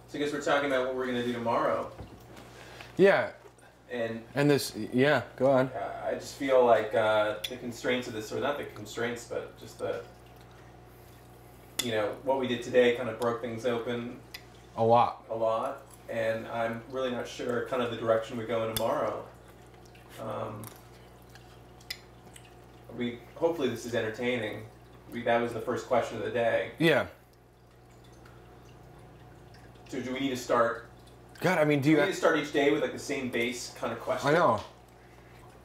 So I guess we're talking about what we're going to do tomorrow. Yeah. And this, yeah, go on. I just feel like the constraints of this, or not the constraints, but just the, you know, what we did today kind of broke things open. A lot. And I'm really not sure kind of the direction we go in tomorrow. Hopefully this is entertaining. That was the first question of the day. Yeah. So do we need to start? God, I mean, do we need to start each day with like the same base kind of question? I know.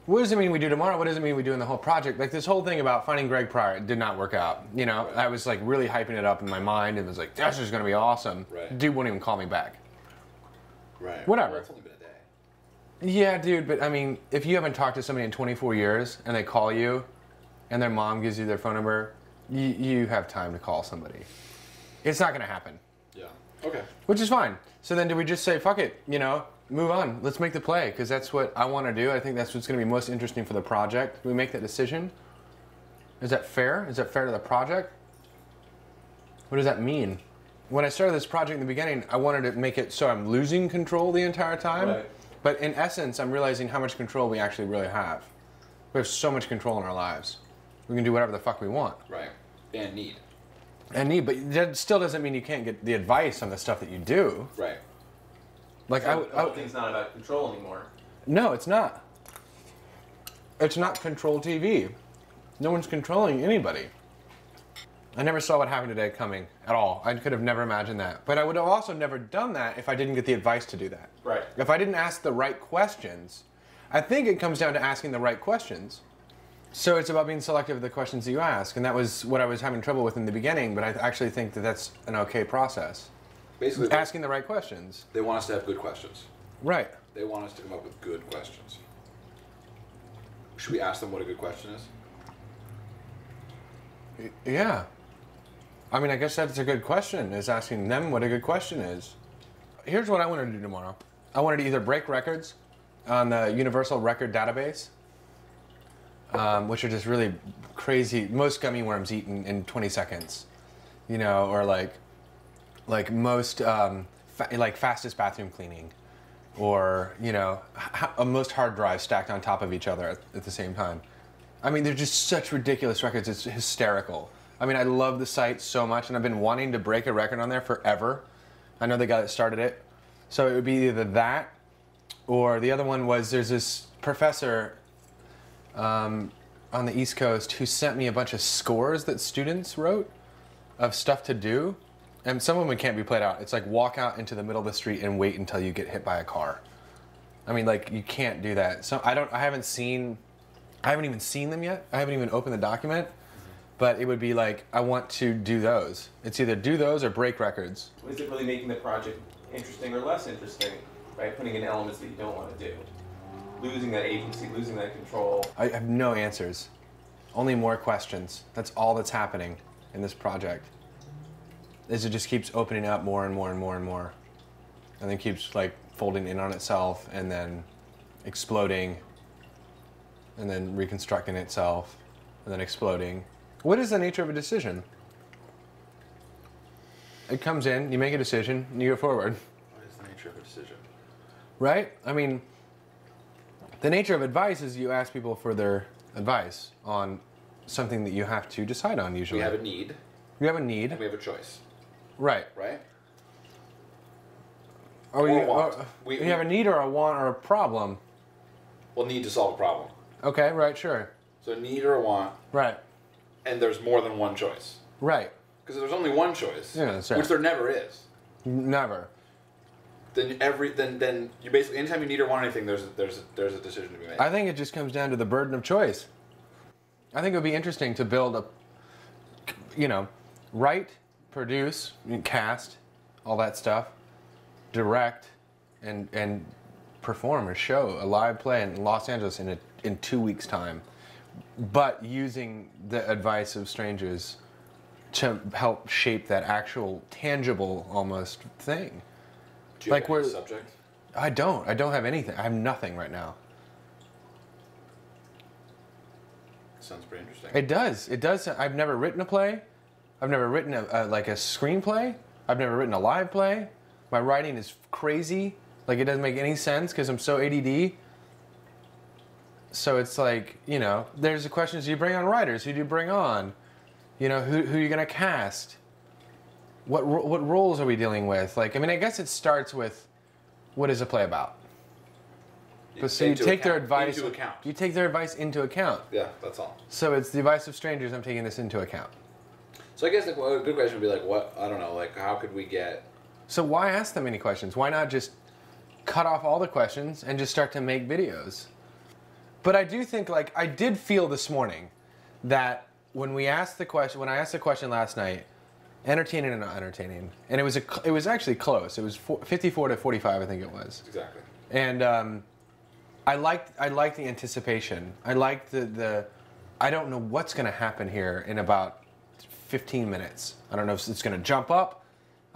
What does it mean we do tomorrow? What does it mean we do in the whole project? Like this whole thing about finding Greg Pryor did not work out. You know, Right. I was like really hyping it up in my mind and was like, that's just gonna be awesome. Right. Dude wouldn't even call me back. Right. Whatever. Well, it's only been a day. Yeah, dude, but I mean, if you haven't talked to somebody in 24 years and they call you and their mom gives you their phone number, you have time to call somebody. It's not gonna happen. Yeah. Okay. Which is fine. So then do we just say, fuck it, you know, move on. Let's make the play, because that's what I want to do. I think that's what's going to be most interesting for the project. Do we make that decision? Is that fair? Is that fair to the project? What does that mean? When I started this project in the beginning, I wanted to make it so I'm losing control the entire time. Right. But in essence, I'm realizing how much control we actually really have. We have so much control in our lives. We can do whatever the fuck we want. Right. And need. But that still doesn't mean you can't get the advice on the stuff that you do. Right. Like So the whole thing's not about control anymore. No, it's not. It's not control TV. No one's controlling anybody. I never saw what happened today coming at all. I could have never imagined that. But I would have also never done that if I didn't get the advice to do that. Right. If I didn't ask the right questions. I think it comes down to asking the right questions. So it's about being selective of the questions that you ask. And that was what I was having trouble with in the beginning, but I actually think that that's an okay process. Basically, Asking the right questions. they want us to have good questions. Right. They want us to come up with good questions. Should we ask them what a good question is? Yeah. I mean, I guess that's a good question, is asking them what a good question is. Here's what I want to do tomorrow. I wanted to either break records on the Universal Record Database, which are just really crazy. Most gummy worms eaten in 20 seconds, you know, or like most, like fastest bathroom cleaning, or, you know, most hard drives stacked on top of each other at the same time. I mean, they're just such ridiculous records. It's hysterical. I mean, I love the site so much, and I've been wanting to break a record on there forever. I know the guy that started it. So it would be either that, or the other one was there's this professor on the East Coast who sent me a bunch of scores that students wrote of stuff to do. And some of them can't be played out. It's like walk out into the middle of the street and wait until you get hit by a car. I mean, like, you can't do that. So I haven't even seen them yet. I haven't even opened the document. But it would be like, I want to do those. It's either do those or break records. Is it really making the project interesting or less interesting by putting in elements that you don't want to do? Losing that agency, losing that control. I have no answers. Only more questions. That's all that's happening in this project. Is it just keeps opening up more and more and more and more. And then keeps like folding in on itself and then exploding and then reconstructing itself and then exploding. What is the nature of a decision? It comes in, you make a decision, and you go forward. What is the nature of a decision? Right? I mean, the nature of advice is you ask people for their advice on something that you have to decide on usually. We have a need. You have a need. And we have a choice. Right. Right? Or Or a want. you have a need or a want or a problem. We'll need to solve a problem. Okay, right, sure. So a need or a want, Right. and there's more than one choice. Right. Because there's only one choice, Yeah, that's right. which there never is. Never. Then you basically, anytime you need or want anything, there's a decision to be made. I think it just comes down to the burden of choice. I think it would be interesting to build a, you know, write, produce, cast, all that stuff, direct, and perform a show, a live play in Los Angeles in 2 weeks' time, but using the advice of strangers to help shape that actual, tangible, almost thing. Do you have any subject? I don't have anything. I have nothing right now. Sounds pretty interesting. It does. I've never written a play. I've never written like a screenplay. I've never written a live play. My writing is crazy. Like, it doesn't make any sense because I'm so ADD. So it's like, you know, there's the questions, do you bring on writers? Who do you bring on? You know, who are you going to cast? What roles are we dealing with? Like, I mean, I guess it starts with, what is a play about? So you take their advice. Into account. You take their advice into account. Yeah, that's all. So it's the advice of strangers. I'm taking this into account. So I guess like, well, a good question would be like, what? I don't know. Like, how could we get? So why ask them any questions? Why not just cut off all the questions and just start to make videos? But I do think, like, I did feel this morning that when I asked the question last night, entertaining and not entertaining, and it was actually close. It was 54 to 45, I think it was. Exactly. And I liked the anticipation. I liked the I don't know what's going to happen here in about 15 minutes. I don't know if it's going to jump up.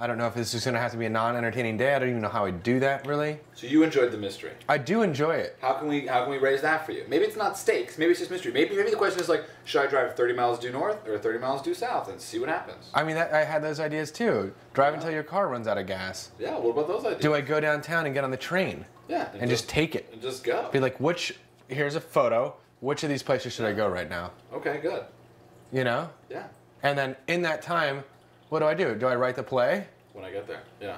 I don't know if this is going to have to be a non-entertaining day. I don't even know how I do that, really. So you enjoyed the mystery. I do enjoy it. How can we raise that for you? Maybe it's not stakes. Maybe it's just mystery. Maybe the question is like, should I drive 30 miles due north or 30 miles due south and see what happens? I mean, I had those ideas too. Drive until your car runs out of gas. Yeah, what about those ideas? Do I go downtown and get on the train? Yeah. And just take it? And just go. Be like, here's a photo. Which of these places should I go right now? Okay, good. You know? Yeah. And then in that time, what do? Do I write the play? When I get there, yeah.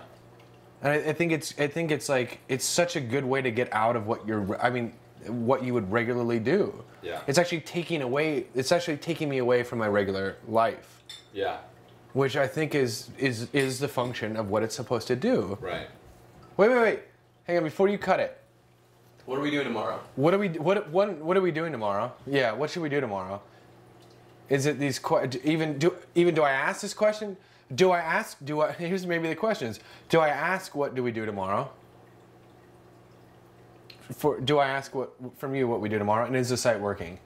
And I think it's like, it's such a good way to get out of what you would regularly do. Yeah. It's actually taking me away from my regular life. Yeah. Which I think is the function of what it's supposed to do. Right. Wait. Hang on, before you cut it. What are we doing tomorrow? What are we doing tomorrow? Yeah, what should we do tomorrow? Is it these do I ask this question? Here's maybe the questions. Do I ask what do we do tomorrow? Do I ask from you what we do tomorrow? And is the site working?